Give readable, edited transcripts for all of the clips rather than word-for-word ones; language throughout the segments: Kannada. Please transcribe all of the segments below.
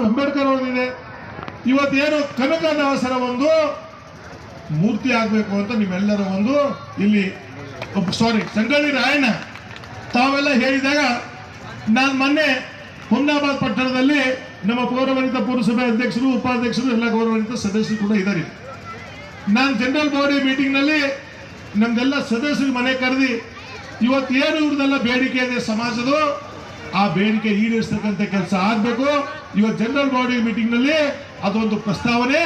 ಅಂಬೇಡ್ಕರ್ ಅವರಿದೆ. ಇವತ್ತೇನು ಕನಕದಾಸರ ಒಂದು ಮೂರ್ತಿ ಆಗಬೇಕು ಅಂತ ನೀವೆಲ್ಲರ ಒಂದು ಇಲ್ಲಿ ಸಂಗೊಳ್ಳಿ ರಾಯಣ್ಣ ತಾವೆಲ್ಲ ಹೇಳಿದಾಗ ನಾನು ಮೊನ್ನೆ ಹುಮ್ನಾಬಾದ್ ಪಟ್ಟಣದಲ್ಲಿ ನಮ್ಮ ಗೌರವಾನ್ವಿತ ಪುರಸಭೆ ಅಧ್ಯಕ್ಷರು ಉಪಾಧ್ಯಕ್ಷರು ಎಲ್ಲ ಗೌರವಾನ್ವಿತ ಸದಸ್ಯರು ಕೂಡ ಇದ್ದಾರೆ. ನಾನು ಜನರಲ್ ಬಾಡಿ ಮೀಟಿಂಗ್ನಲ್ಲಿ ನಮ್ದೆಲ್ಲ ಸದಸ್ಯರು ಮನೆ ಕರೆದಿ ಇವತ್ತೇನು ಇವ್ರದೆಲ್ಲ ಬೇಡಿಕೆ ಇದೆ ಸಮಾಜದ ಆ ಬೇಡಿಕೆ ಈಡೇರಿಸ್ತಕ್ಕಂಥ ಕೆಲಸ ಆಗಬೇಕು. ಇವತ್ತು ಜನರಲ್ ಬಾಡಿ ಮೀಟಿಂಗ್ನಲ್ಲಿ ಅದೊಂದು ಪ್ರಸ್ತಾವನೆ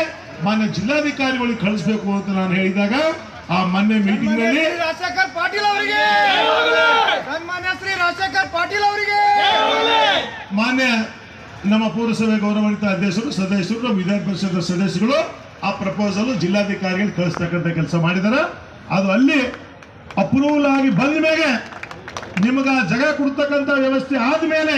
ಮಾನ್ಯ ಜಿಲ್ಲಾಧಿಕಾರಿಗಳಿಗೆ ಕಳಿಸಬೇಕು ಅಂತ ನಾನು ಹೇಳಿದಾಗ ಆ ಮೊನ್ನೆ ಮೀಟಿಂಗ್ ನಲ್ಲಿ ರಾಜಶೇಖರ್ ಪಾಟೀಲ್ ಅವರಿಗೆ ಸನ್ಮಾನ್ಯ ಶ್ರೀ ರಾಜಶೇಖರ್ ಪಾಟೀಲ್ ಅವರಿಗೆ ಮಾನ್ಯ ನಮ್ಮ ಪುರಸಭೆ ಗೌರವಾನ್ವಿತ ಅಧ್ಯಕ್ಷರು ಸದಸ್ಯರು ನಮ್ಮ ವಿಧಾನ ಪರಿಷತ್ ಸದಸ್ಯರು ಆ ಪ್ರಪೋಸಲ್ ಜಿಲ್ಲಾಧಿಕಾರಿಗಳಿಗೆ ಕಳಿಸ್ತಕ್ಕಂಥ ಕೆಲಸ ಮಾಡಿದಾರೆ. ಅದು ಅಲ್ಲಿ ಅಪ್ರೂವಲ್ ಆಗಿ ಬಂದ ಮೇಲೆ ನಿಮಗ ಜಾಗ ಕೊಡ್ತಕ್ಕಂಥ ವ್ಯವಸ್ಥೆ ಆದ್ಮೇಲೆ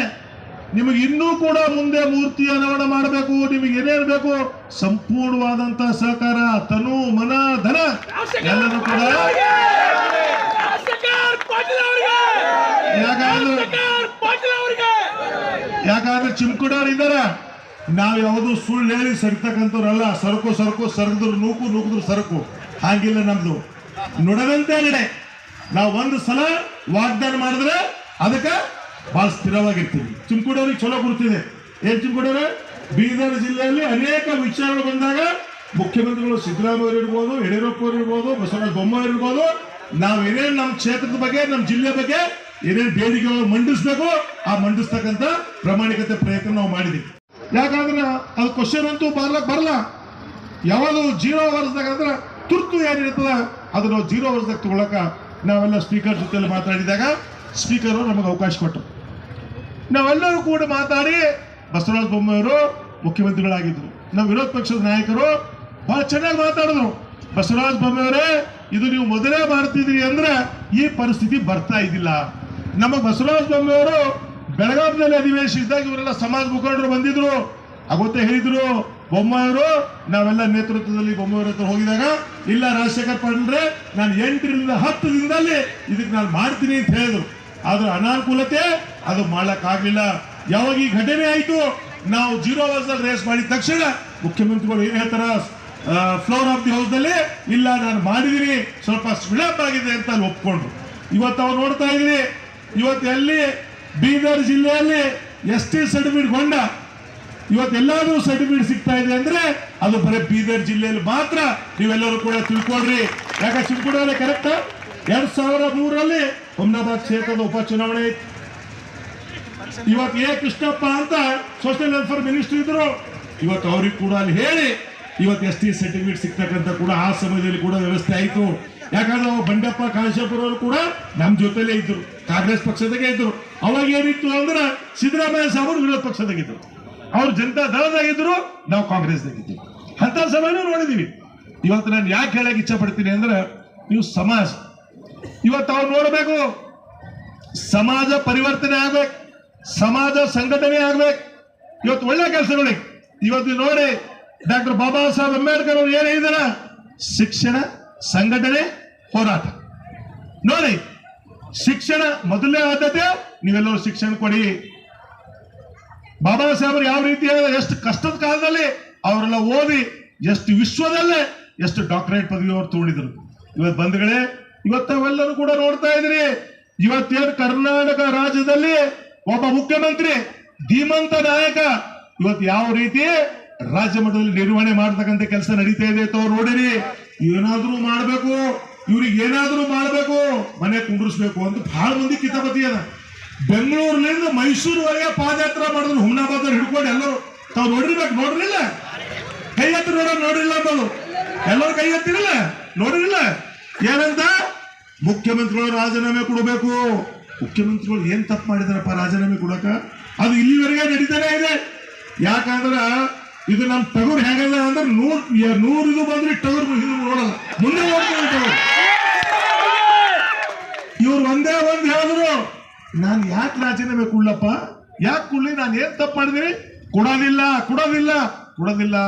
ನಿಮಗೆ ಇನ್ನೂ ಕೂಡ ಮುಂದೆ ಮೂರ್ತಿ ಅನಾವರಣ ಮಾಡಬೇಕು. ನಿಮಗೆ ಏನೇನು ಬೇಕು ಸಂಪೂರ್ಣವಾದಂತ ಸಹಕಾರ ತನು ಮನ ಧನ ಎಲ್ಲರೂ ಕೂಡ ಯಾಕಂದ್ರೆ ಚಿಮ್ಕುಡವ್ರು ಇದ್ದಾರ. ನಾವು ಯಾವುದು ಸುಳ್ಳು ಹೇಳಿ ಸರಿತಕ್ಕಂಥವ್ರಲ್ಲ. ಸರಕು ಸರಗಿದ್ರು ನೂಕಿದ್ರು ಸರಕು ಹಾಗಿಲ್ಲ. ನಮ್ದು ನುಡದಂತೆ ನಡೆ. ನಾವು ಒಂದು ಸಲ ವಾಗ್ದಾನ ಮಾಡಿದ್ರೆ ಅದಕ್ಕೆ ಬಹಳ ಸ್ಥಿರವಾಗಿರ್ತೀವಿ. ಚಿಮ್ಕುಡವ್ರಿಗೆ ಚಲೋ ಗುರುತಿದೆ. ಏನ್ ಚಿಮ್ಕುಡವ್ರೆ, ಬೀದರ್ ಜಿಲ್ಲೆಯಲ್ಲಿ ಅನೇಕ ವಿಚಾರಗಳು ಬಂದಾಗ ಮುಖ್ಯಮಂತ್ರಿಗಳು ಸಿದ್ದರಾಮಯ್ಯ ಇರ್ಬೋದು, ಯಡಿಯೂರಪ್ಪ ಅವರು ಇರ್ಬೋದು, ಬಸವರಾಜ ಬೊಮ್ಮಾಯಿ ಇರ್ಬೋದು, ನಾವು ಏನೇನು ನಮ್ಮ ಕ್ಷೇತ್ರದ ಬಗ್ಗೆ ನಮ್ಮ ಜಿಲ್ಲೆ ಬಗ್ಗೆ ಏನೇನು ಬೇಡಿಕೆಗಳು ಮಂಡಿಸ್ಬೇಕು ಆ ಮಂಡಿಸ್ತಕ್ಕಂಥ ಪ್ರಾಮಾಣಿಕತೆ ಪ್ರಯತ್ನ ನಾವು ಮಾಡಿದ್ವಿ. ಯಾಕಂದ್ರೆ ಅದು ಕ್ವಶನ್ ಅಂತೂ ಬರಲ್ಲ. ಯಾವಾಗ 0 ವರ್ಷದಾಗ ಅಂದ್ರೆ ತುರ್ತು ಏನಿರ್ತದ ಅದು ನಾವು 0 ವರ್ಷದಾಗ ತಗೊಳಕ ನಾವೆಲ್ಲ ಸ್ಪೀಕರ್ ಜೊತೆಲಿ ಮಾತಾಡಿದಾಗ ಸ್ಪೀಕರ್ ನಮಗೆ ಅವಕಾಶ ಕೊಟ್ಟರು. ನಾವೆಲ್ಲರೂ ಕೂಡ ಮಾತಾಡಿ ಬಸವರಾಜ ಬೊಮ್ಮಾಯಿಯವರು ಮುಖ್ಯಮಂತ್ರಿಗಳಾಗಿದ್ರು. ನಮ್ಮ ವಿರೋಧ ಪಕ್ಷದ ನಾಯಕರು ಬಹಳ ಚೆನ್ನಾಗಿ ಮಾತಾಡಿದ್ರು. ಬಸವರಾಜ ಬೊಮ್ಮಾಯಿಯವರೇ, ಇದು ನೀವು ಮೊದಲೇ ಮಾಡ್ತಿದ್ರಿ ಅಂದ್ರೆ ಈ ಪರಿಸ್ಥಿತಿ ಬರ್ತಾ ಇದ್ದಿಲ್ಲ. ನಮ್ಮ ಬಸವರಾಜ ಬೊಮ್ಮಾಯಿಯವರು ಬೆಳಗಾವಿಯಲ್ಲಿ ಅಧಿವೇಶನ ಇದ್ದಾಗ ಇವರೆಲ್ಲ ಸಮಾಜ ಮುಖಂಡರು ಬಂದಿದ್ರು. ಅವತ್ತೇ ಹೇಳಿದ್ರು ಬೊಮ್ಮಾಯಿಯವರು, ನಾವೆಲ್ಲ ನೇತೃತ್ವದಲ್ಲಿ ಬೊಮ್ಮಾಯಿಯವ್ರ ಹತ್ರ ಹೋಗಿದಾಗ, ಇಲ್ಲ ರಾಜಶೇಖರ್ ಪಾಟೀಲ್ರೆ, ನಾನು 8 ರಿಂದ 10 ದಿನದಲ್ಲಿ ಇದಕ್ಕೆ ನಾನು ಮಾಡ್ತೀನಿ ಅಂತ ಹೇಳಿದ್ರು. ಆದ್ರೆ ಅನಾನುಕೂಲತೆ ಅದು ಮಾಡ್ಲಿಕ್ಕಾಗ್ಲಿಲ್ಲ. ಯಾವಾಗ ಈ ಘಟನೆ ಆಯ್ತು, ನಾವು 0 ವರ್ಷದಲ್ಲಿ ರೇಸ್ ಮಾಡಿದ ತಕ್ಷಣ ಮುಖ್ಯಮಂತ್ರಿಗಳು ಏನ್ ಹೇಳ್ತಾರ, ಫ್ಲೋರ್ ಆಫ್ ದಿ ಹೌಸ್ ದಲ್ಲಿ ಇಲ್ಲ ನಾನು ಮಾಡಿದೀನಿ, ಸ್ವಲ್ಪ ವಿಳಂಬ ಆಗಿದೆ ಅಂತ ಅಲ್ಲಿ ಒಪ್ಕೊಂಡ್ರು. ಇವತ್ತು ಅವ್ರು ನೋಡ್ತಾ ಇದ್ರಿ, ಇವತ್ತು ಎಲ್ಲಿ ಬೀದರ್ ಜಿಲ್ಲೆಯಲ್ಲಿ ST ಸರ್ಟಿಫಿಕೇಟ್ ಗೊಂಡ ಇವತ್ತೆಲ್ಲಾದ್ರೂ ಸರ್ಟಿಫಿಕೇಟ್ ಸಿಗ್ತಾ ಇದೆ ಅಂದ್ರೆ ಅದು ಬರೀ ಬೀದರ್ ಜಿಲ್ಲೆಯಲ್ಲಿ ಮಾತ್ರ. ನೀವೆಲ್ಲರೂ ಕೂಡ ತಿಳ್ಕೊಡ್ರಿ. ಯಾಕೆ ಚಿಮ್ಕುಡವ್ರೆ ಕರೆಕ್ಟ್ 2003ರಲ್ಲಿ ಹುಮ್ನಾಬಾದ್ ಕ್ಷೇತ್ರದ ಉಪಚುನಾವಣೆ ಇತ್ತು. ಇವತ್ತು ಎ ಕೃಷ್ಣಪ್ಪ ಅಂತ ಸೋಷಿಯಲ್ ವೆಲ್ಫೇರ್ ಮಿನಿಸ್ಟರ್ ಇದ್ರು. ಇವತ್ತು ಅವ್ರಿಗೆ ಕೂಡ ಅಲ್ಲಿ ಹೇಳಿ ಇವತ್ತು ST ಸರ್ಟಿಫಿಕೇಟ್ ಸಿಗ್ತಕ್ಕಂಥ ಕೂಡ ಆ ಸಮಯದಲ್ಲಿ ಕೂಡ ವ್ಯವಸ್ಥೆ ಆಯಿತು. ಯಾಕಂದ್ರೆ ಬಂಡೆಪ್ಪ ಕಾಶೇಪುರ ಅವರು ಕೂಡ ನಮ್ಮ ಜೊತೆಲೇ ಇದ್ರು, ಕಾಂಗ್ರೆಸ್ ಪಕ್ಷದಾಗೆ ಇದ್ರು. ಅವಾಗ ಏನಿತ್ತು ಅಂದ್ರೆ ಸಿದ್ದರಾಮಯ್ಯ ಸಾಹೇಬರು ವಿರೋಧ ಪಕ್ಷದಾಗಿದ್ರು, ಅವ್ರು ಜನತಾ ದಳದಾಗಿದ್ರು, ನಾವು ಕಾಂಗ್ರೆಸ್ದಾಗಿದ್ವಿ. ಅಂತ ಸಮಯನೂ ನೋಡಿದೀವಿ. ಇವತ್ತು ನಾನು ಯಾಕೆ ಹೇಳಕ್ ಇಚ್ಛೆ ಪಡ್ತೀನಿ ಅಂದ್ರೆ, ನೀವು ಸಮಾಜ ಇವತ್ತು ಅವ್ರು ನೋಡ್ಬೇಕು, ಸಮಾಜ ಪರಿವರ್ತನೆ ಆಗ್ಬೇಕು, ಸಮಾಜ ಸಂಘಟನೆ ಆಗ್ಬೇಕು. ಇವತ್ತು ಒಳ್ಳೆ ಕೆಲಸಗಳಿಗೆ ಇವತ್ತು ನೋಡಿ ಡಾಕ್ಟರ್ ಬಾಬಾ ಸಾಹೇಬ್ ಅಂಬೇಡ್ಕರ್ ಅವರು ಏನ್ ಹೇಳಿದಾರ, ಶಿಕ್ಷಣ, ಸಂಘಟನೆ, ಹೋರಾಟ. ನೋಡಿ, ಶಿಕ್ಷಣ ಮೊದಲನೇ ಆದ್ಯತೆ. ನೀವೆಲ್ಲರೂ ಶಿಕ್ಷಣ ಕೊಡಿ. ಬಾಬಾ ಸಾಹೇಬರು ಯಾವ ರೀತಿ ಎಷ್ಟು ಕಷ್ಟದ ಕಾಲದಲ್ಲಿ ಅವರೆಲ್ಲ ಓದಿ ಎಷ್ಟು ವಿಶ್ವದಲ್ಲೇ ಎಷ್ಟು ಡಾಕ್ಟರೇಟ್ ಪದವಿ ಅವರು ತಗೊಂಡಿದ್ರು. ಇವತ್ತು ಬಂಧುಗಳೇ, ಇವತ್ತವೆಲ್ಲರೂ ಕೂಡ ನೋಡ್ತಾ ಇದ್ರಿ. ಇವತ್ತೇನು ಕರ್ನಾಟಕ ರಾಜ್ಯದಲ್ಲಿ ಒಬ್ಬ ಮುಖ್ಯಮಂತ್ರಿ ಧೀಮಂತ ನಾಯಕ ಇವತ್ತು ಯಾವ ರೀತಿ ರಾಜ್ಯ ಮಟ್ಟದಲ್ಲಿ ನಿರ್ವಹಣೆ ಮಾಡತಕ್ಕಂಥ ಕೆಲಸ ನಡೀತಾ ಇದೆ ಅಂತ ನೋಡಿರಿ. ಏನಾದ್ರೂ ಮಾಡ್ಬೇಕು, ಇವ್ರಿಗೆ ಏನಾದ್ರೂ ಮಾಡ್ಬೇಕು, ಮನೆ ಕುಂಡ್ರಿಸ್ಬೇಕು ಅಂತ ಬಹಳ ಮಂದಿ ಕಿತಾಪತಿ ಅದ. ಬೆಂಗಳೂರಿನಿಂದ ಮೈಸೂರುವರೆಗೆ ಪಾದಯಾತ್ರೆ ಮಾಡಿದ್ರು. ಹುಮ್ನಾಬಾದ್ ಹಿಡ್ಕೊಂಡು ಎಲ್ಲರೂ ತಾವು ನೋಡಿರ್ಲಿಲ್ಲ, ಕೈ ಎತ್ತಿ ನೋಡಿಲ್ಲ ಅಂಬೋದು ಎಲ್ಲರೂ ಕೈ ಎತ್ತಿರಲಿಲ್ಲ, ನೋಡಿರಲಿಲ್ಲ. ಏನಂತ ಮುಖ್ಯಮಂತ್ರಿಗಳು ರಾಜೀನಾಮೆ ಕೊಡಬೇಕು. ಮುಖ್ಯಮಂತ್ರಿಗಳು ಏನ್ ತಪ್ಪು ಮಾಡಿದಾರಪ್ಪ ರಾಜೀನಾಮೆ ಕೊಡಕ? ಅದು ಇಲ್ಲಿವರೆಗೆ ನಡೀತಾನೆ ಇದೆ. ಯಾಕಂದ್ರ ಇದು ನಮ್ ಟಗರು ಹೆಂಗದ ಅಂದ್ರೆ 100 ಇದು ಬಂದ್ರೆ ಟಗರು ನೋಡಲ್ಲ, ಮುಂದೆ ಹೋಗ್ತಾರೆ. ಇವ್ರು ಒಂದೇ ಒಂದು ಹೇಳಿದ್ರು, ನಾನು ಯಾಕೆ ರಾಜೀನಾಮೆ ಕೊಡ್ಲಪ್ಪ, ಯಾಕೆ ಕೊಡ್ಲಿ, ನಾನು ಏನ್ ತಪ್ಪು ಮಾಡಿದೀನಿ, ಕೊಡೋದಿಲ್ಲ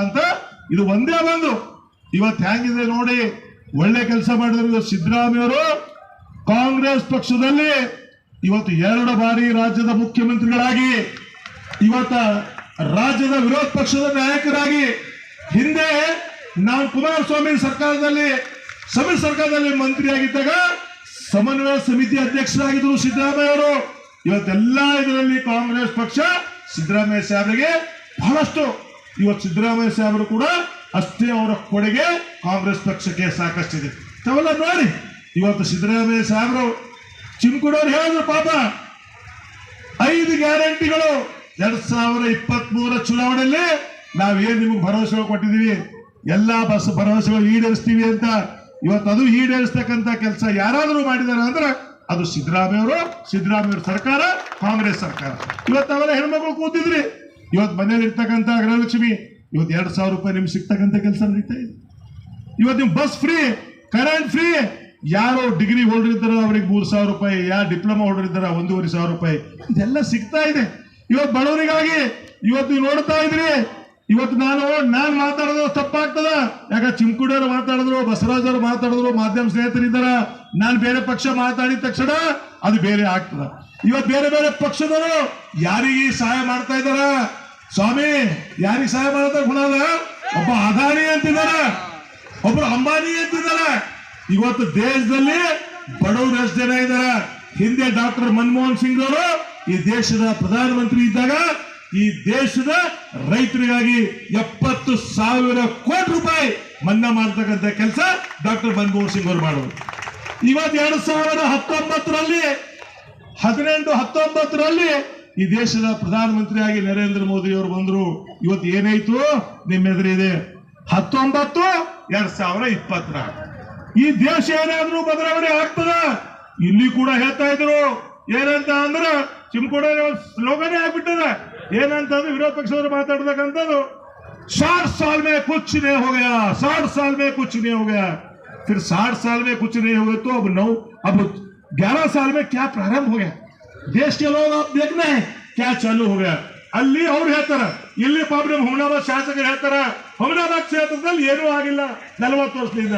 ಅಂತ. ಇದು ಒಂದೇ ಒಂದು ಇವತ್ತು ಹೆಂಗಿದೆ ನೋಡಿ. ಒಳ್ಳೆ ಕೆಲಸ ಮಾಡಿದ್ರು ಸಿದ್ದರಾಮಯ್ಯವರು. ಕಾಂಗ್ರೆಸ್ ಪಕ್ಷದಲ್ಲಿ ಇವತ್ತು 2 ಬಾರಿ ರಾಜ್ಯದ ಮುಖ್ಯಮಂತ್ರಿಗಳಾಗಿ ಇವತ್ತ ರಾಜ್ಯದ ವಿರೋಧ ಪಕ್ಷದ ನಾಯಕರಾಗಿ ಹಿಂದೆ ನಾವು ಕುಮಾರಸ್ವಾಮಿ ಸರ್ಕಾರದಲ್ಲಿ ಸಮ್ಮಿಶ್ರ ಸರ್ಕಾರದಲ್ಲಿ ಮಂತ್ರಿಯಾಗಿದ್ದಾಗ ಸಮನ್ವಯ ಸಮಿತಿ ಅಧ್ಯಕ್ಷರಾಗಿದ್ದರು ಸಿದ್ದರಾಮಯ್ಯ ಅವರು. ಇವತ್ತೆಲ್ಲ ಇದರಲ್ಲಿ ಕಾಂಗ್ರೆಸ್ ಪಕ್ಷ ಸಿದ್ದರಾಮಯ್ಯ ಸಾಹೇಬರಿಗೆ ಬಹಳಷ್ಟು, ಇವತ್ತು ಸಿದ್ದರಾಮಯ್ಯ ಸಾಹೇಬರು ಕೂಡ ಅಷ್ಟೇ ಅವರ ಕೊಡುಗೆ ಕಾಂಗ್ರೆಸ್ ಪಕ್ಷಕ್ಕೆ ಸಾಕಷ್ಟಿದೆ. ತಾವೆಲ್ಲ ನೋಡಿ, ಇವತ್ತು ಸಿದ್ದರಾಮಯ್ಯ ಸಾಹೇಬರು ಚಿಮ್ಕುಡವ್ರು ಹೇಳಿದ್ರು ಪಾಪ 5 ಗ್ಯಾರಂಟಿಗಳು 2023 ಚುನಾವಣೆಯಲ್ಲಿ ನಾವೇನ್ ನಿಮಗೆ ಭರವಸೆ ಕೊಟ್ಟಿದೀವಿ ಎಲ್ಲಾ ಭರವಸೆಗಳು ಈಡೇರಿಸ್ತೀವಿ ಅಂತ. ಇವತ್ತು ಅದು ಈಡೇರಿಸ್ತಕ್ಕಂಥ ಕೆಲಸ ಯಾರಾದರೂ ಮಾಡಿದಾರೆ ಅಂದ್ರೆ ಅದು ಸಿದ್ದರಾಮಯ್ಯ ಸರ್ಕಾರ, ಕಾಂಗ್ರೆಸ್ ಸರ್ಕಾರ. ಇವತ್ತು ಅವೆಲ್ಲ ಹೆಣ್ಮಕ್ಳು ಕೂತಿದ್ರಿ, ಇವತ್ತು ಮನೇಲಿ ಇರ್ತಕ್ಕಂಥ ಗೃಹಲಕ್ಷ್ಮಿ ಇವತ್ತು 2,000 ರೂಪಾಯಿ ನಿಮ್ಗೆ ಸಿಗ್ತಕ್ಕಂಥ ಕೆಲಸ ನಡೀತಾ ಇದೆ. ಇವತ್ತು ನಿಮ್ ಬಸ್ ಫ್ರೀ, ಕರೆಂಟ್ ಫ್ರೀ. ಯಾರು ಡಿಗ್ರಿ ಹೋಲ್ಡರ್ ಇದ್ದಾರೋ ಅವ್ರಿಗೆ 3,000 ರೂಪಾಯಿ, ಯಾರು ಡಿಪ್ಲೊಮಾ ಹೋಲ್ಡರ್ ಇದ್ದಾರ 1,500 ರೂಪಾಯಿ, ಇದೆಲ್ಲ ಸಿಗ್ತಾ ಇದೆ. ಇವತ್ತು ಬಡವರಿಗಾಗಿ ಇವತ್ತು ನೀವು ನೋಡ್ತಾ ಇದ್ರಿ. ಇವತ್ತು ನಾನು ಮಾತಾಡೋದು ತಪ್ಪಾಗ್ತದ, ಯಾಕೆ ಚಿಮ್ಕುಡಿಯವರು ಮಾತಾಡಿದ್ರು, ಬಸವರಾಜ್ ಅವರು ಮಾತಾಡಿದ್ರು, ಮಾಧ್ಯಮ ಸ್ನೇಹಿತರಿದ್ದಾರ. ನಾನು ಬೇರೆ ಪಕ್ಷ ಮಾತಾಡಿದ ತಕ್ಷಣ ಅದು ಬೇರೆ ಆಗ್ತದ. ಇವತ್ತು ಬೇರೆ ಬೇರೆ ಪಕ್ಷದವರು ಯಾರಿಗೆ ಸಹಾಯ ಮಾಡ್ತಾ ಇದ್ದಾರ? ಸ್ವಾಮಿ, ಯಾರಿಗೆ ಸಹಾಯ ಮಾಡ್ತಾ ಗುಣದ? ಒಬ್ಬ ಅದಾನಿ ಅಂತಿದಾರ, ಒಬ್ರು ಅಂಬಾನಿ ಅಂತಿದಾರ. ಇವತ್ತು ದೇಶದಲ್ಲಿ ಬಡವರು ಎಷ್ಟು ಜನ ಇದಾರ? ಹಿಂದೆ ಡಾಕ್ಟರ್ ಮನಮೋಹನ್ ಸಿಂಗ್ ಅವರು ಈ ದೇಶದ ಪ್ರಧಾನಮಂತ್ರಿ ಇದ್ದಾಗ ಈ ದೇಶದ ರೈತರಿಗಾಗಿ 70,000 ಕೋಟಿ ರೂಪಾಯಿ ಮನ್ನಾ ಮಾಡ್ತಕ್ಕಂಥ ಕೆಲಸ ಡಾಕ್ಟರ್ ಮನಮೋಹನ್ ಸಿಂಗ್ ಅವರು ಮಾಡೋದು. ಇವತ್ತು 2019ರಲ್ಲಿ 19 ಈ ದೇಶದ ಪ್ರಧಾನಮಂತ್ರಿಯಾಗಿ ನರೇಂದ್ರ ಮೋದಿ ಅವರು ಬಂದ್ರು. ಇವತ್ತು ಏನಾಯ್ತು ನಿಮ್ಮ ಎದುರಿದೆ? 2024 ಈ ದೇಶ ಏನಾದ್ರೂ ಬದಲಾವಣೆ ಆಗ್ತದ? ಇಲ್ಲಿ ಕೂಡ ಹೇಳ್ತಾ ಇದ್ರು ಏನಂತ ಅಂದ್ರೆ ಚಿಮ್ಕೋಡ ಸ್ಲೋಗನೇ ಆಗ್ಬಿಟ್ಟದ. ಏನಂತಂದ್ರೆ ವಿರೋಧ ಪಕ್ಷದವರು ಮಾತಾಡ್ತಕ್ಕಂಥದ್ದು 60 साल में कुछ नहीं हो गया, 60 साल में कुछ नहीं हो गया. फिर 60 साल में कुछ नहीं हो गया तो अब 11 साल में क्या प्रारंभ हो गया? देश के लोग आप देखना है क्या चालू हो गया. ಅಲ್ಲಿ ಅವ್ರು ಹೇಳ್ತಾರ, ಇಲ್ಲಿ ಪಾಪ ನಮ್ಮ ಹುಮನಾಬಾದ್ ಶಾಸಕರು ಹೇಳ್ತಾರ ಹುಮನಾಬಾದ್ ಕ್ಷೇತ್ರದಲ್ಲಿ ಏನೂ ಆಗಿಲ್ಲ 40 ವರ್ಷದಿಂದ.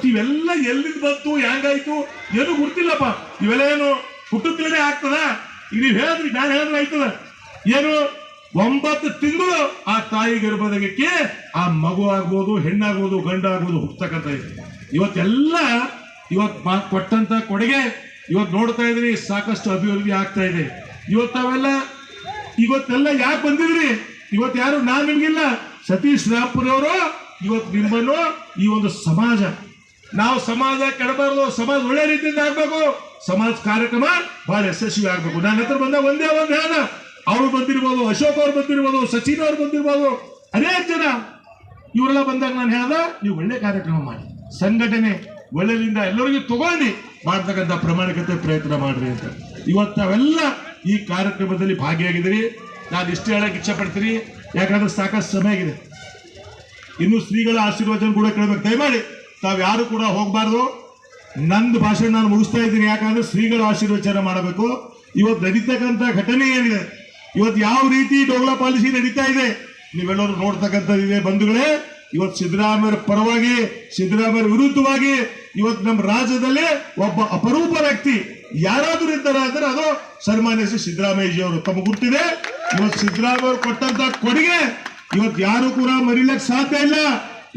ಇವೆಲ್ಲ ಎಲ್ಲಿಂದ ಬಂತು, ಹೆಂಗಾಯ್ತು ಏನು ಗೊತ್ತಿಲ್ಲಪ್ಪ. ಇವೆಲ್ಲ ಏನು ಹುಟ್ಟುತ್ತಲೇ ಆಗ್ತದ? ಈಗ ನೀವು ಹೇಳಿದ್ರಿ, ನಾನು ಹೇಳಿದ್ರೆ ಆಯ್ತದ? ಏನು 9 ತಿಂಗಳು ಆ ತಾಯಿ ಗರ್ಭದಕ್ಕೆ ಆ ಮಗು ಆಗ್ಬೋದು, ಹೆಣ್ಣಾಗ್ಬೋದು, ಗಂಡಾಗ್ಬೋದು ಹುಟ್ಟತಕ್ಕಂಥ ಇದೆ. ಇವತ್ತೆಲ್ಲ ಕೊಟ್ಟಂತ ಕೊಡುಗೆ ಇವತ್ತು ನೋಡ್ತಾ ಇದ್ರಿ, ಸಾಕಷ್ಟು ಅಭಿವೃದ್ಧಿ ಆಗ್ತಾ ಇದೆ. ಇವತ್ತೆಲ್ಲ ಯಾಕೆ ಬಂದಿದ್ರಿ? ಇವತ್ತು ಯಾರು ನಾನು ನಿಮ್ಗಿಲ್ಲ, ಸತೀಶ್ ರಾಂಪುರ್ ಅವರು ಇವತ್ತು ನಿಮ್ಮನ್ನು ಈ ಒಂದು ಸಮಾಜ, ನಾವು ಸಮಾಜ ಕೆಡಬಾರ್ದು, ಸಮಾಜ ಒಳ್ಳೆ ರೀತಿಯಿಂದ ಆಗ್ಬೇಕು, ಸಮಾಜ ಕಾರ್ಯಕ್ರಮ ಬಹಳ ಯಶಸ್ವಿ ಆಗ್ಬೇಕು. ನನ್ನ ಹತ್ರ ಬಂದ ಒಂದೇ ಒಂದು ಹೇಳ, ಅವರು ಬಂದಿರ್ಬೋದು, ಅಶೋಕ್ ಅವ್ರು ಬಂದಿರ್ಬೋದು, ಸಚಿನ್ ಅವ್ರು ಬಂದಿರ್ಬೋದು, ಅನೇಕ ಜನ ಇವರೆಲ್ಲ ಬಂದಾಗ ನಾನು ಹೇಳ್ದ ನೀವು ಒಳ್ಳೆ ಕಾರ್ಯಕ್ರಮ ಮಾಡಿ, ಸಂಘಟನೆ ಒಳ್ಳೆಯಿಂದ ಎಲ್ಲರಿಗೂ ತಗೊಂಡು ಮಾಡ್ತಕ್ಕಂಥ ಪ್ರಾಮಾಣಿಕತೆ ಪ್ರಯತ್ನ ಮಾಡ್ರಿ ಅಂತ. ಇವತ್ತು ನಾವೆಲ್ಲ ಈ ಕಾರ್ಯಕ್ರಮದಲ್ಲಿ ಭಾಗಿಯಾಗಿದ್ದೀರಿ. ನಾನು ಇಷ್ಟೇ ಹೇಳಕ್ ಇಚ್ಛೆ ಪಡ್ತೀನಿ, ಯಾಕಂದ್ರೆ ಸಾಕಷ್ಟು ಸಮಯ ಆಗಿದೆ. ಇನ್ನು ಶ್ರೀಗಳ ಆಶೀರ್ವಚನ ಕೂಡ ಕೇಳಬೇಕು. ದಯಮಾಡಿ ತಾವು ಯಾರು ಕೂಡ ಹೋಗಬಾರ್ದು. ನಂದು ಭಾಷಣ ನಾನು ಮುಗಿಸ್ತಾ ಇದ್ದೀನಿ, ಯಾಕಂದ್ರೆ ಶ್ರೀಗಳ ಆಶೀರ್ವಚನ ಮಾಡಬೇಕು. ಇವತ್ತು ನಡೀತಕ್ಕಂಥ ಘಟನೆ ಏನಿದೆ, ಇವತ್ತು ಯಾವ ರೀತಿ ಡೋಗ್ಲಾ ಪಾಲಿಸಿ ನಡೀತಾ ಇದೆ ನೀವೆಲ್ಲರೂ ನೋಡ್ತಕ್ಕಂಥದ್ದಿದೆ ಬಂಧುಗಳೇ. ಇವತ್ತು ಸಿದ್ದರಾಮಯ್ಯ ಪರವಾಗಿ, ಸಿದ್ದರಾಮಯ್ಯ ವಿರುದ್ಧವಾಗಿ ಇವತ್ತು ನಮ್ಮ ರಾಜ್ಯದಲ್ಲಿ ಒಬ್ಬ ಅಪರೂಪ ವ್ಯಕ್ತಿ ಯಾರಾದ್ರೂ ಇದ್ದಾರೆ ಅಂದ್ರೆ ಅದು ಸನ್ಮಾನ್ಯ ಸಿದ್ದರಾಮಯ್ಯಜಿ ಅವರು. ತಮಗೆ ಗೊತ್ತಿದೆ, ಇವತ್ತು ಸಿದ್ದರಾಮಯ್ಯ ಅವರು ಕೊಟ್ಟಂತ ಕೊಡುಗೆ ಇವತ್ತು ಯಾರು ಕೂಡ ಮರಿಲಿಕ್ಕೆ ಸಾಧ್ಯ ಇಲ್ಲ.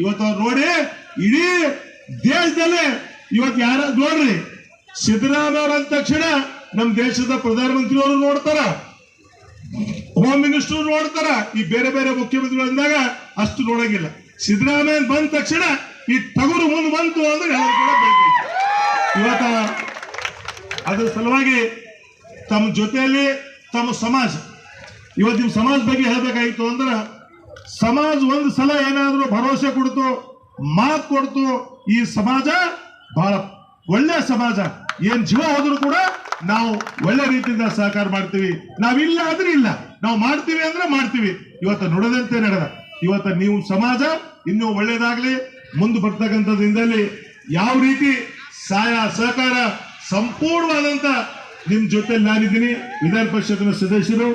ಇವತ್ತು ಅವ್ರು ನೋಡಿ ಇಡೀ ದೇಶದಲ್ಲೇ ಇವತ್ತು ಯಾರು ನೋಡ್ರಿ, ಸಿದ್ದರಾಮಯ್ಯ ಅವರ ಅಂದ ತಕ್ಷಣ ನಮ್ಮ ದೇಶದ ಪ್ರಧಾನಮಂತ್ರಿ ಅವರು ನೋಡ್ತಾರ, ಹೋಮ್ ಮಿನಿಸ್ಟರ್ ನೋಡ್ತಾರ, ಈ ಬೇರೆ ಬೇರೆ ಮುಖ್ಯಮಂತ್ರಿಗಳು ಅಂದಾಗ ಅಷ್ಟು ನೋಡಂಗಿಲ್ಲ. ಸಿದ್ದರಾಮಯ್ಯ ಬಂದ ತಕ್ಷಣ ಈ ಟಗರು ಮುಂದೆ ಬಂತು ಅಂದ್ರೆ ಇವತ್ತ ಅದರ ಸಲುವಾಗಿ ತಮ್ಮ ಜೊತೆಯಲ್ಲಿ ತಮ್ಮ ಸಮಾಜ, ಇವತ್ತು ನಿಮ್ಮ ಸಮಾಜ ಬಗ್ಗೆ ಹೇಳಬೇಕಾಗಿತ್ತು ಅಂದ್ರೆ, ಸಮಾಜ ಒಂದು ಸಲ ಏನಾದರೂ ಭರವಸೆ ಕೊಡ್ತು, ಮಾತು ಕೊಡ್ತು, ಈ ಸಮಾಜ ಬಹಳ ಒಳ್ಳೆಯ ಸಮಾಜ. ಏನ್ ಜೀವ ಹೋದ್ರು ಕೂಡ ನಾವು ಒಳ್ಳೆ ರೀತಿಯಿಂದ ಸಹಕಾರ ಮಾಡ್ತೀವಿ. ನಾವಿಲ್ಲ ಅಂದ್ರೆ ಇಲ್ಲ, ನಾವು ಮಾಡ್ತೀವಿ ಅಂದ್ರೆ ಮಾಡ್ತೀವಿ. ಇವತ್ತು ನುಡಿದಂತೆ ನಡೆದ. ಇವತ್ತು ನೀವು ಸಮಾಜ ಇನ್ನೂ ಒಳ್ಳೇದಾಗ್ಲಿ, ಮುಂದೆ ಬರ್ತಕ್ಕಂಥದ್ದಿಂದಲೇ ಯಾವ ರೀತಿ ಸಹಾಯ ಸಹಕಾರ ಸಂಪೂರ್ಣವಾದಂತ ನಿಮ್ ಜೊತೆ ನಾನಿದ್ದೀನಿ. ವಿಧಾನ ಪರಿಷತ್ನ ಸದಸ್ಯರು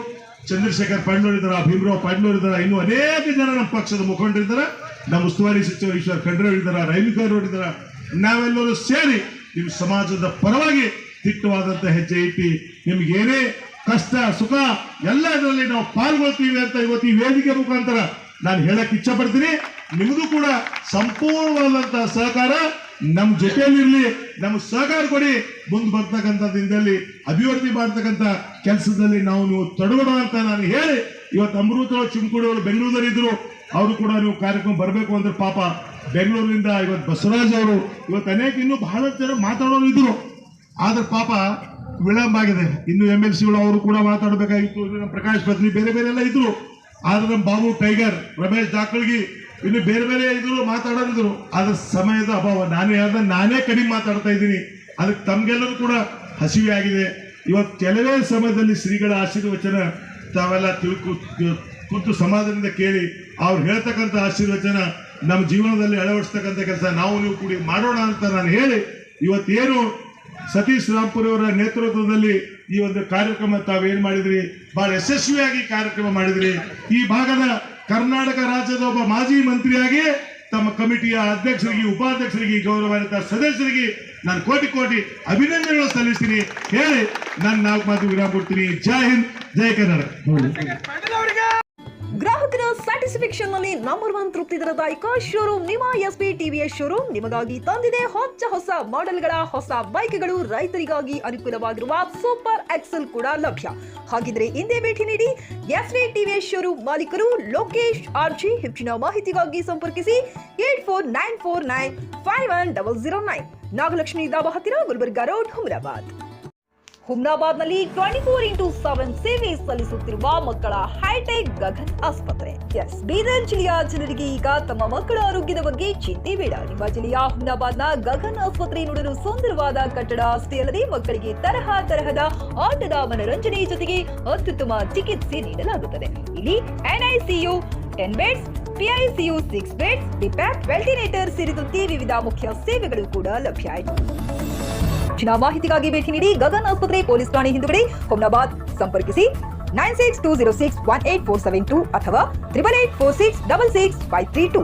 ಚಂದ್ರಶೇಖರ್ ಪಾಂಡ್ಲೂರ್ ಇದ್ದಾರೆ, ಭೀಮರಾವ್ ಪಾಂಡ್ಲೂರ್ ಇದ್ದಾರೆ, ಇನ್ನೂ ಅನೇಕ ಜನ ನಮ್ಮ ಪಕ್ಷದ ಮುಖಂಡರಿದ್ದಾರೆ, ನಮ್ಮ ಉಸ್ತುವಾರಿ ಸಚಿವರು ಈಶ್ವರ್ ಖಂಡ್ರೆ ಇದ್ದಾರೆ, ರೈಮಿಕರ್ ಇದ್ದಾರೆ. ನಾವೆಲ್ಲರೂ ಸೇರಿ ನಿಮ್ಮ ಸಮಾಜದ ಪರವಾಗಿ ದಿಟ್ಟವಾದಂತ ಹೆಜ್ಜೆ ಇಟ್ಟು ನಿಮ್ಗೆ ಏನೇ ಕಷ್ಟ ಸುಖ ಎಲ್ಲ ಇದರಲ್ಲಿ ನಾವು ಪಾಲ್ಗೊಳ್ತೀವಿ ಅಂತ ಇವತ್ತು ಈ ವೇದಿಕೆ ಮುಖಾಂತರ ನಾನು ಹೇಳಕ್ ಇಚ್ಛೆ ಪಡ್ತೀನಿ. ನಿಮಗೂ ಕೂಡ ಸಂಪೂರ್ಣವಾದಂತಹ ಸಹಕಾರ ನಮ್ಮ ಜೊತೆಯಲ್ಲಿರ್ಲಿ, ನಮ್ಗೆ ಸಹಕಾರ ಕೊಡಿ. ಮುಂದೆ ಬರ್ತಕ್ಕಂಥ ದಿನದಲ್ಲಿ ಅಭಿವೃದ್ಧಿ ಮಾಡ್ತಕ್ಕಂಥ ಕೆಲಸದಲ್ಲಿ ನೀವು ತೊಡಗೋಣ ಅಂತ ನಾನು ಹೇಳಿ, ಇವತ್ತು ಅಮೃತ ಚಿಮ್ಕುಡಿ ಅವರು ಬೆಂಗಳೂರಲ್ಲಿ ಇದ್ರು, ಅವರು ಕೂಡ ನೀವು ಕಾರ್ಯಕ್ರಮ ಬರಬೇಕು ಅಂದ್ರೆ ಪಾಪ ಬೆಂಗಳೂರಿನಿಂದ ಇವತ್ತು ಬಸವರಾಜ್ ಅವರು, ಇವತ್ತು ಅನೇಕ ಇನ್ನೂ ಬಹಳಷ್ಟು ಜನ ಮಾತಾಡೋರು ಇದ್ರು, ಆದ್ರೆ ಪಾಪ ವಿಳಂಬ ಆಗಿದೆ. ಇನ್ನು MLCಗಳು ಅವರು ಕೂಡ ಮಾತಾಡಬೇಕಾಗಿತ್ತು, ನಮ್ಮ ಪ್ರಕಾಶ್ ಬದ್ನಿ ಬೇರೆ ಬೇರೆ ಎಲ್ಲ ಇದ್ರು, ಆದ್ರೆ ನಮ್ಮ ಬಾಬು ಟೈಗರ್, ರಮೇಶ್ ಜಾಕಳ್ಗಿ ಇನ್ನು ಬೇರೆ ಬೇರೆ ಇದ್ರು ಮಾತಾಡೋರಿದ್ರು. ಆದ್ರೆ ಸಮಯದ ಅಭಾವ, ನಾನೇ ಕಡಿಮೆ ಮಾತಾಡ್ತಾ ಇದ್ದೀನಿ. ಅದಕ್ಕೆ ತಮ್ಗೆಲ್ಲರೂ ಕೂಡ ಹಸಿವೆ ಆಗಿದೆ. ಇವತ್ತು ಕೆಲವೇ ಸಮಯದಲ್ಲಿ ಶ್ರೀಗಳ ಆಶೀರ್ವಚನ ತಾವೆಲ್ಲ ಕೂತು ಸಮಾಧಾನದಿಂದ ಕೇಳಿ ಅವ್ರು ಹೇಳ್ತಕ್ಕಂಥ ಆಶೀರ್ವಚನ ನಮ್ಮ ಜೀವನದಲ್ಲಿ ಅಳವಡಿಸ್ತಕ್ಕಂಥ ಕೆಲಸ ನಾವು ನೀವು ಕೂಡಿ ಮಾಡೋಣ ಅಂತ ನಾನು ಹೇಳಿ, ಇವತ್ತೇನು ಸತೀಶ್ ರಾಂಪುರಿ ಅವರ ನೇತೃತ್ವದಲ್ಲಿ ಈ ಒಂದು ಕಾರ್ಯಕ್ರಮ ತಾವೇನು ಮಾಡಿದ್ರಿ, ಬಹಳ ಯಶಸ್ವಿಯಾಗಿ ಕಾರ್ಯಕ್ರಮ ಮಾಡಿದ್ರಿ. ಈ ಭಾಗದ ಕರ್ನಾಟಕ ರಾಜ್ಯದ ಒಬ್ಬ ಮಾಜಿ ಮಂತ್ರಿಯಾಗಿ ತಮ್ಮ ಕಮಿಟಿಯ ಅಧ್ಯಕ್ಷರಿಗೆ, ಉಪಾಧ್ಯಕ್ಷರಿಗೆ, ಗೌರವಾನ್ವಿತ ಸದಸ್ಯರಿಗೆ ನಾನು ಕೋಟಿ ಕೋಟಿ ಅಭಿನಂದನೆಗಳು ಸಲ್ಲಿಸ್ತೀನಿ ಹೇಳಿ ನಾನು 4 ಮಾತು ವಿರಾಮ ಕೊಡ್ತೀನಿ. ಜೈ ಹಿಂದ್, ಜೈ ಕರ್ನಾಟಕ. ಗ್ರಾಹಕರ ಸ್ಯಾಟಿಸ್ಫ್ಯಾಕ್ಷನ್ ನಲ್ಲಿ ನಂಬರ್ 1 ತೃಪ್ತಿ ದರದಾಯಕ ಶೋರೂಮ್ ನಿಮ್ಮ SP TVS ಶೋರೂಮ್ ನಿಮಗಾಗಿ ತಂದಿದೆ ಹೊಸ ಮಾಡೆಲ್ಗಳ ಹೊಸ ಬೈಕ್ಗಳು. ರೈತರಿಗಾಗಿ ಅನುಕೂಲವಾಗಿರುವ ಸೂಪರ್ ಎಕ್ಸೆಲ್ ಕೂಡ ಲಭ್ಯ. ಹಾಗಿದ್ರೆ ಹಿಂದೆ ಭೇಟಿ ನೀಡಿ SP TVS ಶೋರೂಮ್ ಮಾಲೀಕರು ಲೋಕೇಶ್ RG. ಹೆಚ್ಚಿನ ಮಾಹಿತಿಗಾಗಿ ಸಂಪರ್ಕಿಸಿ 8494951009. ನಾಗಲಕ್ಷ್ಮಿ ದಾಬಾ ಹತ್ತಿರ, ಗುಲ್ಬರ್ಗಾ ರೋಡ್, ಹುಮ್ನಾಬಾದ್ ನಲ್ಲಿ 24x7 ಸೇವೆ ಸಲ್ಲಿಸುತ್ತಿರುವ ಮಕ್ಕಳ ಹೈಟೆಕ್ ಗಗನ್ ಆಸ್ಪತ್ರೆ. ಬೀದರ್ ಜಿಲ್ಲೆಯ ಜನರಿಗೆ ಈಗ ತಮ್ಮ ಮಕ್ಕಳ ಆರೋಗ್ಯದ ಬಗ್ಗೆ ಚಿಂತೆ ಬೇಡ. ನಿಮ್ಮ ಜಿಲ್ಲೆಯ ಹುಮ್ನಾಬಾದ್ನ ಗಗನ್ ಆಸ್ಪತ್ರೆ ನೋಡಲು ಸುಂದರವಾದ ಕಟ್ಟಡ ಅಷ್ಟೇ ಅಲ್ಲದೆ ಮಕ್ಕಳಿಗೆ ತರಹದ ಆಟದ ಮನರಂಜನೆ ಜೊತೆಗೆ ಅತ್ಯುತ್ತಮ ಚಿಕಿತ್ಸೆ ನೀಡಲಾಗುತ್ತದೆ. ಇಲ್ಲಿ NICU 10 ಬೆಡ್ಸ್, PICU 6 ಬೆಡ್ಸ್, ಡಿಪ್ಯಾಕ್, ವೆಂಟಿಲೇಟರ್ ಸೇರಿದಂತೆ ವಿವಿಧ ಮುಖ್ಯ ಸೇವೆಗಳು ಕೂಡ ಲಭ್ಯ. ಹೆಚ್ಚಿನ ಮಾಹಿತಿಗಾಗಿ ಭೇಟಿ ನೀಡಿ ಗಗನ್ ಆಸ್ಪತ್ರೆ, ಪೊಲೀಸ್ ಠಾಣೆ ಹಿಂದುಗಡೆ, ಹುಮ್ನಾಬಾದ್. ಸಂಪರ್ಕಿಸಿ 9620618472 ಅಥವಾ 8846666532.